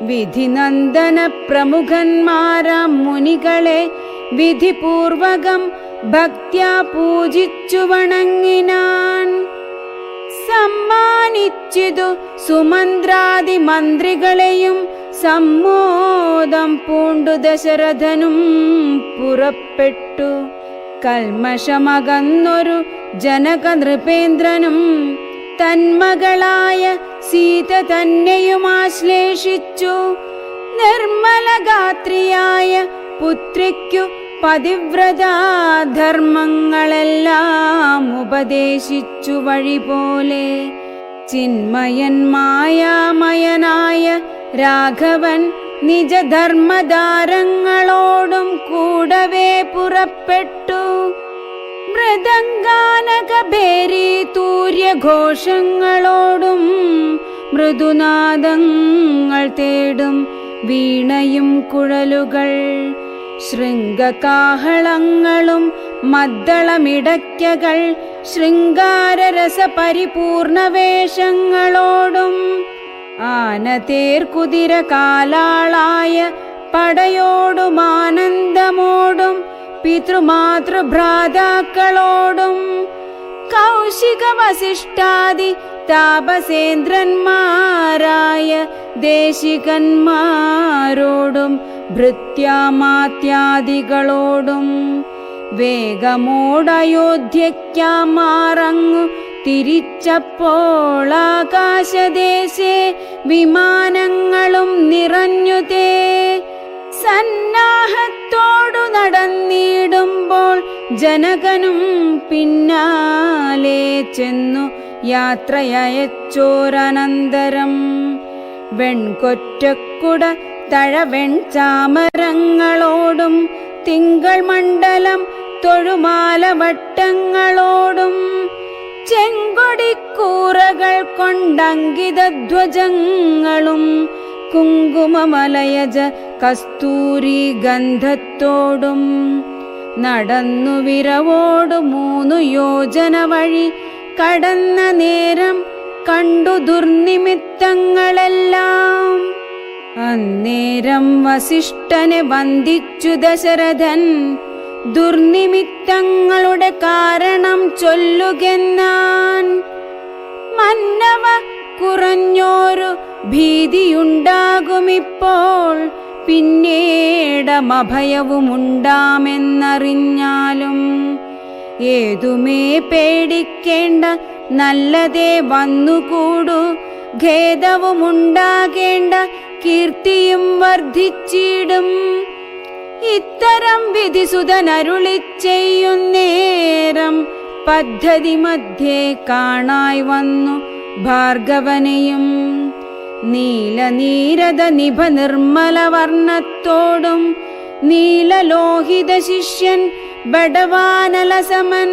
വിധിനന്ദന പ്രമുഖന്മാരാം മുനികളെ വിധിപൂർവകം ഭക്ത്യാ പൂജിച്ചു വണങ്ങിനാൻ. സമ്മാനിച്ചിതു സുമന്ത്രാദി മന്ത്രികളെയും സമ്മോദം പൂണ്ടു ദശരഥനും പുറപ്പെട്ടു. കൽമഷമകന്നൊരു ജനക നൃപേന്ദ്രനും തന്മകളായ സീത തന്നെയും ആശ്ലേഷിച്ചു. നിർമ്മലഗാത്രിയായ പുത്രിക്കു പതിവ്രതാധർമ്മങ്ങളെല്ലാം ഉപദേശിച്ചു വഴി പോലെ. ചിന്മയൻ മായാമയനായ രാഘവൻ നിജധർമ്മധാരങ്ങളോടും കൂടവേ പുറപ്പെട്ടു. മൃദംഗാനകഭേരി തൂര്യഘോഷങ്ങളോടും മൃദുനാദങ്ങൾ തേടും വീണയും കുഴലുകൾ, ശൃംഗകാഹളങ്ങളും മദ്ദളമിടയ്ക്കകൾ ശൃംഗാരരസ പരിപൂർണവേഷങ്ങളോടും ആനതേർ കുതിര കാലാളായ പടയോടും ആനന്ദമോടും പിതൃമാതൃഭ്രാതാക്കളോടും കൗശിക വസിഷ്ഠാദി താപസേന്ദ്രന്മാരായ ദേശികന്മാരോടും ഭൃത്യാമാത്യാദികളോടും വേഗമോടയോധ്യയ്ക്കാമാറങ്ങു തിരിച്ചപ്പോൾ ആകാശദേശേ വിമാനങ്ങളും നിറഞ്ഞുതേ. സന്നാഹത്തോടു നടന്നിടുമ്പോൾ ജനകനും പിന്നാലെ ചെന്നു യാത്രയച്ചോരനന്തരം വെൺകൊറ്റക്കുട തഴവെൺചാമരങ്ങളോടും തിങ്കൾ മണ്ഡലം തൊഴുമാലവട്ടങ്ങളോടും ചെങ്കൊടിക്കൂറകൾ കൊണ്ടങ്കിതധ്വജങ്ങളും കുങ്കുമമലയജ കസ്തൂരി ഗന്ധത്തോടും നടന്നു വിരവോടു 3 യോജന വഴി കടന്ന നേരം കണ്ടു ദുർനിമിത്തങ്ങളെല്ലാം. അന്നേരം വസിഷ്ഠനെ വന്ദിച്ചു ദശരഥൻ. ദുർനിമിത്തങ്ങളുടെ കാരണം ചൊല്ലുകെന്നാൻ. മന്നവ കുറഞ്ഞോരു ഭീതിയുണ്ടാകുമിപ്പോൾ, പിന്നീടമഭയവുമുണ്ടാമെന്നറിഞ്ഞാലും ഏതുമേ പേടിക്കേണ്ട, നല്ലതേ വന്നുകൂടു. ഖേദവുമുണ്ടാകേണ്ട, കീർത്തിയും വർദ്ധിച്ചിടും. ഇത്തരം വിധിസുതനരുളിച്ചെയ്യുന്നേരം പദ്ധതി മധ്യേ കാണായി വന്നു ഭാർഗവനെയും. നീലനീരത നിഭ നിർമ്മല വർണ്ണത്തോടും നീലലോഹിത ശിഷ്യൻ ബടവാനലസമൻ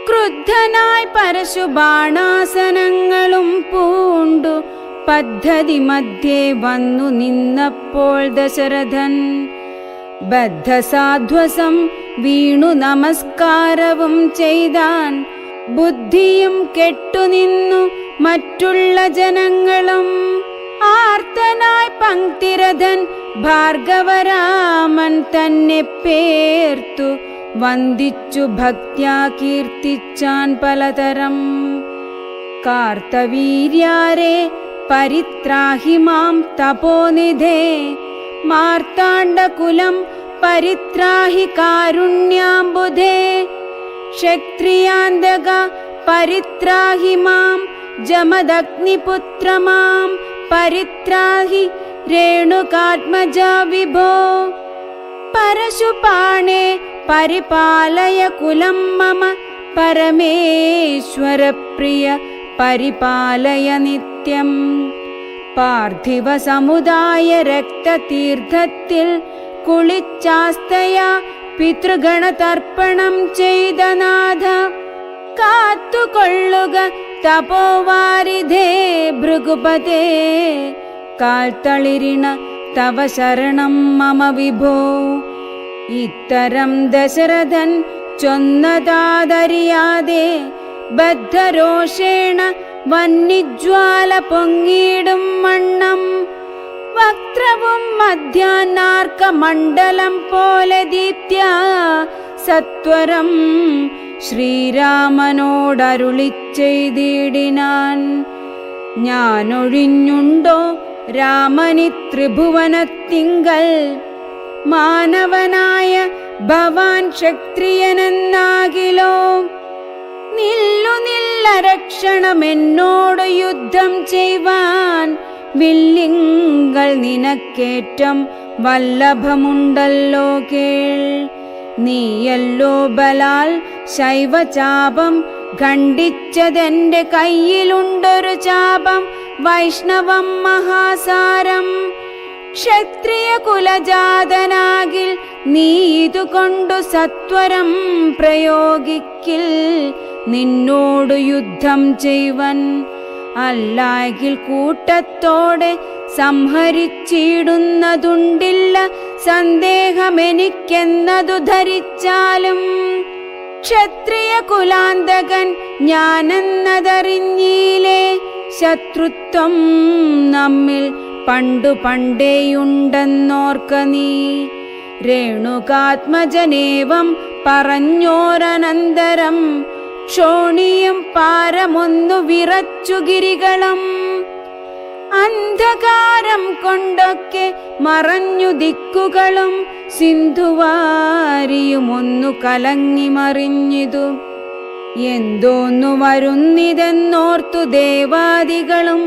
ക്രുദ്ധനായി പരശുബാണാസനങ്ങളും പൂണ്ടു പദ്ധതി മധ്യേ വന്നു നിന്നപ്പോൾ ദശരഥൻ ബദ്ധസാധ്വസം വീണു നമസ്കാരവും ചെയ്താൻ. ബുദ്ധിയും കെട്ടുനിന്നു മറ്റുള്ള ജനങ്ങളും. ആർത്തനായി പങ്ക്തിരഥൻ ഭാർഗവരാമൻ തന്നെ പേർത്തു വന്ദിച്ചു ഭക്ത്യാ കീർത്തിച്ചാൻ പലതരം. കാർത്തവീര്യാരേ പരിത്രാഹി മാം തപോനിധേ, മാർത്താണ്ഡകുലം പരിത്രാഹി കാരുണ്യാംബുധേ. ക്ഷത്രിയാന്തക പരിത്രാഹി മാം, ജമദഗ്നിപുത്ര മാം പരിത്രാഹി രേണുകാത്മജാ വിഭോ. പരശുപാണേ പരിപാലയ കുലം മമ, പരമേശ്വര പ്രിയ പരിപാലയ നിത്യം. പാർത്ഥിവ സമുദായ രക്തതീർത്ഥത്തിൽ കുളിച്ചാസ്തയാ പിതൃഗണതർപ്പണം ചെയ്ത നാഥ, കാത്തുകൊള്ളുക തപോവാരിധേ ഭൃഗുപതേ. കാൽത്തളിരിണ തവ ശരണം മമ വിഭോ. ഇത്തരം ദശരഥൻ ചൊന്നതാതറിയാതെ ബദ്ധരോഷേണ വന്യജ്വാല പൊങ്ങിയിടും വണ്ണം വക്ത്രവും മധ്യാഹ്നാർക്കമണ്ഡലം പോലെ ദീപ്യ സത്വരം ശ്രീരാമനോടരുളിച്ചെയ്തിടിനാൻ. ഞാനൊഴിഞ്ഞുണ്ടോ രാമനി ത്രിഭുവനത്തിങ്കൽ, മാനവനായ ഭവാൻ ക്ഷത്രിയനെന്നാകിലോ. നില്ലരക്ഷണമെന്നോട് യുദ്ധം ചെയ്വാൻ, വില്ലിങ്കൽ നിനക്കേറ്റം വല്ലഭമുണ്ടല്ലോ കേൾ. നീയല്ലോ ബലാൽ ശൈവചാപം ഖണ്ഡിച്ചതെന്റെ കയ്യിലുണ്ടൊരു ചാപം വൈഷ്ണവം മഹാസാരം. ക്ഷത്രിയ കുലജാതനാകിൽ നീ ഇതുകൊണ്ടു സത്വരം പ്രയോഗിക്കിൽ, നിന്നോടു യുദ്ധം ചെയ്വൻ. അല്ലായെങ്കിൽ കൂട്ടത്തോടെ സംഹരിച്ചിടുന്നതുണ്ടില്ല സന്ദേഹമെനിക്കെന്നതു ധരിച്ചാലും. ക്ഷത്രിയ കുലാന്തകൻ ഞാനെന്നതറിഞ്ഞീലേ, ശത്രുത്വം നമ്മിൽ പണ്ടു പണ്ടേയുണ്ടെന്നോർക്ക നീ. രേണുകാത്മജനേവം പറഞ്ഞോരനന്തരം, ക്ഷോണിയും പാരമൊന്നു വിറച്ചു ഗിരികളും. അന്ധകാരം കൊണ്ടൊക്കെ മറഞ്ഞു ദിക്കുകളും, സിന്ധുവാരിയുമൊന്നു കലങ്ങി മറിഞ്ഞിതു. എന്തോന്നു വരുന്നിതെന്നോർത്തു ദേവാദികളും,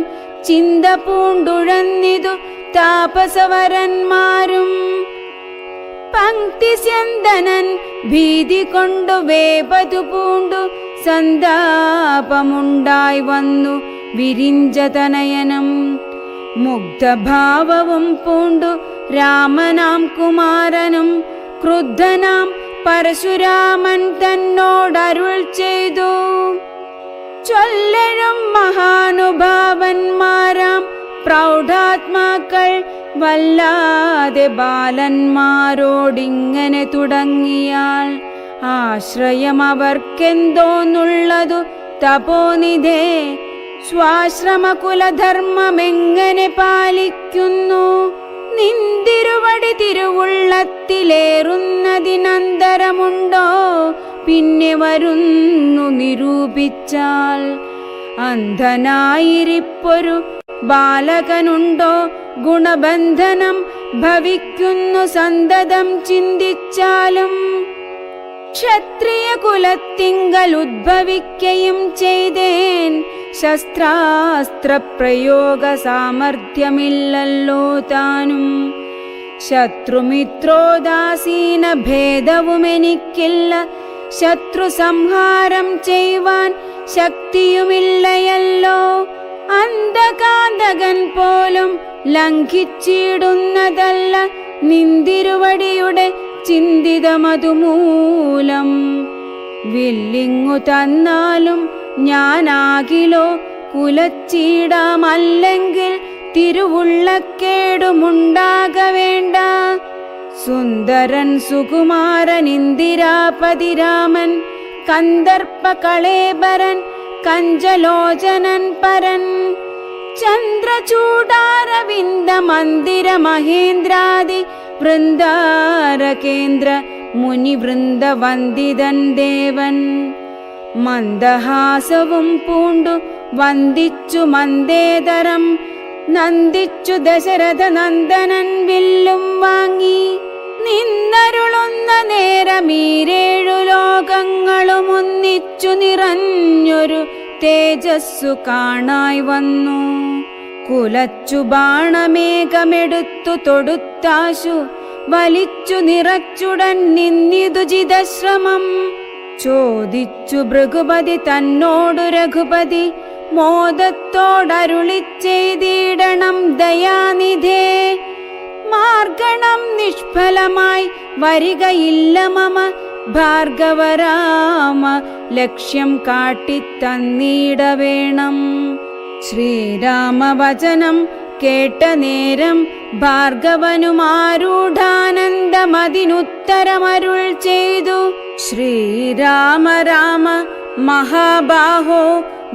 ചിന്ത പൂണ്ടുഴന്നിതു താപസവരന്മാരും. പങ്ക്തിസ്യന്തനൻ ഭീതി കൊണ്ടു വേപതു പൂണ്ടു, സന്താപമുണ്ടായി വന്നു വിരിഞ്ചതനയനം. മുഗ്ധഭാവവും പൂണ്ടു രാമനാം കുമാരനും, ക്രുദ്ധനാം പരശുരാമൻ തന്നോടരുൾ ചെയ്തു. ചൊല്ലഴും മഹാനുഭാവന്മാരാം പ്രൗഢാത്മാക്കൾ വല്ലാതെ ബാലന്മാരോടിങ്ങനെ തുടങ്ങിയാൽ, ആശ്രയം അവർക്കെന്തോന്നുള്ളതു തപോനിധേ, സ്വാശ്രമകുലധർമ്മമെങ്ങനെ പാലിക്കുന്നു. നിന്തിരുവടി തിരുവുള്ളത്തിലേറുന്നതിനന്തരമുണ്ടോ, പിന്നെ വരുന്നു നിരൂപിച്ചാൽ. അന്ധനായിരിപ്പൊരു ബാലകനുണ്ടോ, ഗുണബന്ധനം ഭവിക്കുന്നു സന്തതം ചിന്തിച്ചാലും. ക്ഷത്രിയ കുലത്തിങ്കൽ ഉദ്ഭവിക്കയും ചെയ്തേൻ, ശസ്ത്രാസ്ത്ര പ്രയോഗ സാമർഥ്യമില്ലല്ലോ താനും. ശത്രുമിത്രോദാസീന ഭേദവുമെനിക്കില്ല, ശത്രു സംഹാരം ചെയ്യുവാൻ ശക്തിയുമില്ലയല്ലോ. അന്ധകാന്തകൻ പോലും ലംഘിച്ചിടുന്നതല്ല നിന്തിരുവടിയുടെ ചിന്തിതമതുമൂലം. വില്ലിങ്ങു തന്നാലും ഞാനാകിലോ കുലച്ചീടാമല്ലെങ്കിൽ തിരുവുള്ളക്കേടുമുണ്ടാകവേണ്ട. സുന്ദരൻ സുകുമാരൻ ഇന്ദിരാപതി രാമൻ, കന്ദർപ്പ കളേബരൻ കഞ്ചലോചനൻ പരൻ, ചന്ദ്രചൂടാരവിന്ദ മന്ദിര മഹേന്ദ്രാദി വൃന്ദാരകേന്ദ്ര മുനിവൃന്ദ വന്ദിതൻ ദേവൻ. മന്ദഹാസവും പൂണ്ടു വന്ദിച്ചു മന്ദേതരം, നന്ദിച്ചു ദശരഥ നന്ദനൻ വില്ലും വാങ്ങി. നിന്നരുളുന്ന നേരമീരേഴു ലോകങ്ങളും ഒന്നിച്ചു നിറഞ്ഞൊരു തേജസ്സു കാണായി വന്നു. കുലച്ചു ബാണമേഘമെടുത്തു തൊടുത്താശു, വലിച്ചു നിറച്ചുടൻ നിന്നിതു ജിതശ്രമം. ചോദിച്ചു ഭൃഗുപതി തന്നോടു രഘുപതി, മോദത്തോടരുളിച്ചെയ്തിടണം ദയാനിധേ. മാർഗണം നിഷ്ഫലമായി വരികയില്ല മമ, ഭാർഗവരാമ ലക്ഷ്യം കാട്ടിത്തന്നീടവേണം. ശ്രീരാമവചനം കേട്ട നേരം ഭാർഗവനുമാരൂഢാനന്ദമതിനുത്തരമരുൾ ചെയ്തു. ശ്രീരാമ രാമ മഹാബാഹോ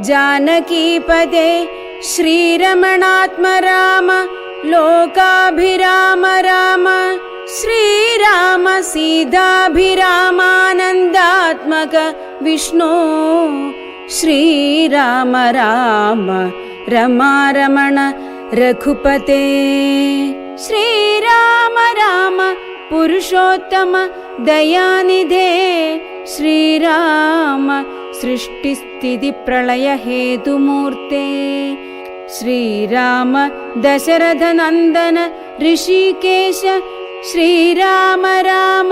ജാനകീപദേ, ശ്രീരമണാത്മരാമ ലോകാഭിരാമ രാമ ശ്രീരാമ സീതാഭിരാമാനന്ദാത്മക വിഷ്ണു ശ്രീരാമ രാമ രമാരമണ രഘുപതേ ശ്രീരാമ രാമ പുരുഷോത്തമ ദയാനിധേ ശ്രീരാമ സൃഷ്ടിസ്ഥിതി പ്രളയ ഹേതുമൂർത്തേ ശ്രീരാമ ദശരഥ നന്ദന ഋഷികേശ ശ്രീരാമ രാമ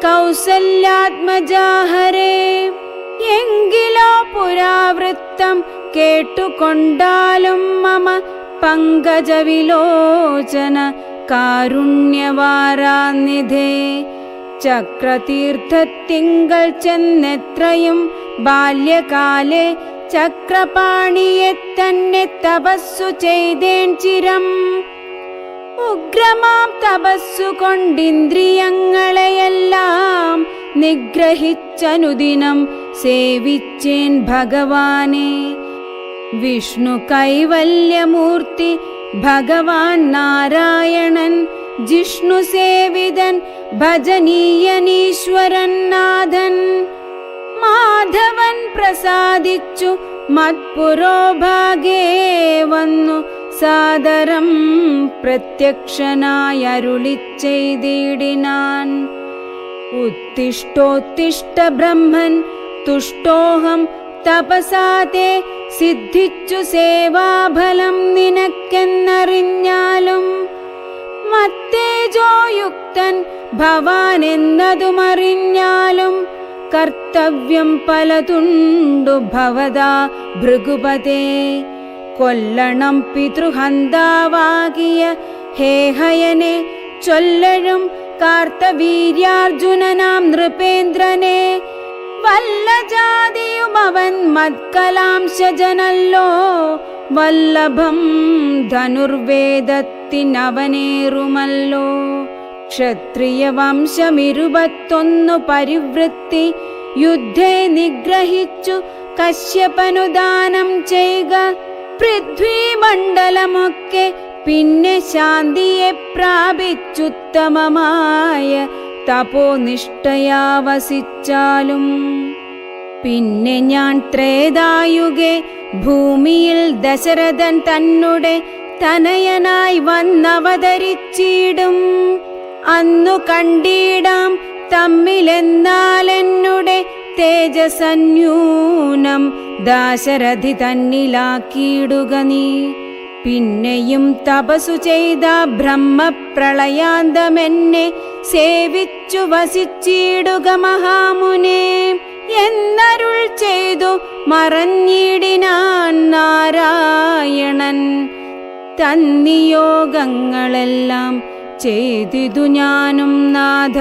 കൗസല്യാത്മജാ ഹരേ എങ്കിലോ പുരാവൃത്തം കേട്ടുകൊണ്ടാലും മമ പങ്കജവിലോചന കാരുണ്യവാരാനിധേ ചക്രതീർത്ഥത്തിങ്കൽ ചെന്നെത്രയും ബാല്യകാലേ ചക്രപാണിയെ തന്നെ തപസ്സു ചെയ്തേൻ ചിരം ഉഗ്രമാം തപസ്സു കൊണ്ടിന്ദ്രിയങ്ങളെയെല്ലാം നിഗ്രഹിച്ചനുദിനം സേവിച്ചേൻ ഭഗവാനെ വിഷ്ണു കൈവല്യമൂർത്തി ഭഗവാൻ നാരായണൻ ജിഷ്ണു സേവിതൻ ഭജനീയനീശ്വരൻ നാഥൻ മാധവൻ പ്രസാദിച്ചു മത്പുരോഭാഗേ വന്നു സാദരം പ്രത്യക്ഷനായി അരുളിച്ചെയ്തിടിനാൻ ഉത്തിഷ്ഠോത്തിഷ്ഠ ബ്രഹ്മൻ തുഷ്ടോഹം തപസാതെ സിദ്ധിച്ചു സേവാഫലം നിനക്കെന്നറിഞ്ഞാലും മത്തേജോയുക്തൻ ഭവാൻ എന്നതുമറിഞ്ഞാലും കർത്തവ്യം പലതുണ്ടു ഭവതാ ഭൃഗുപതേ കൊല്ലണം പിതൃഹന്താവാകിയ ഹേഹയനെ ചൊല്ലഴും കാർത്തവീര്യാർജുനനാം നൃപേന്ദ്രനെ വല്ല ജാതിയും അവൻ മത്കലാംശജനല്ലോ വല്ലഭം ധനുർവേദത്തിനവനേറുമല്ലോ ക്ഷത്രിയ വംശം 21 പരിവൃത്തി യുദ്ധേ നിഗ്രഹിച്ചു കശ്യപനു ദാനം ചെയ്യുക പൃഥ്വിമണ്ഡലമൊക്കെ പിന്നെ ശാന്തിയെ പ്രാപിച്ചുത്തമമായ തപോനിഷ്ഠയാ വസിച്ചാലും പിന്നെ ഞാൻ ത്രേതായുഗേ ഭൂമിയിൽ ദശരഥൻ തന്നുടെ തനയനായി വന്നവതരിച്ചിടും അന്നു കണ്ടിടാം തമ്മിലെന്നാലെന്നുടെ തേജസന്യൂനം ദാശരഥി തന്നിലാക്കിയിടുക നീ പിന്നെയും തപസു ചെയ്ത ബ്രഹ്മപ്രളയാന്തമെന്നെ സേവിച്ചു വസിച്ചിടുക മഹാമുനെ എന്നരുൾ ചെയ്തു മറഞ്ഞിടിനാൻ നാരായണൻ തന്നിയോഗങ്ങളെല്ലാം ചെയ്തിതു ഞാനും നാഥ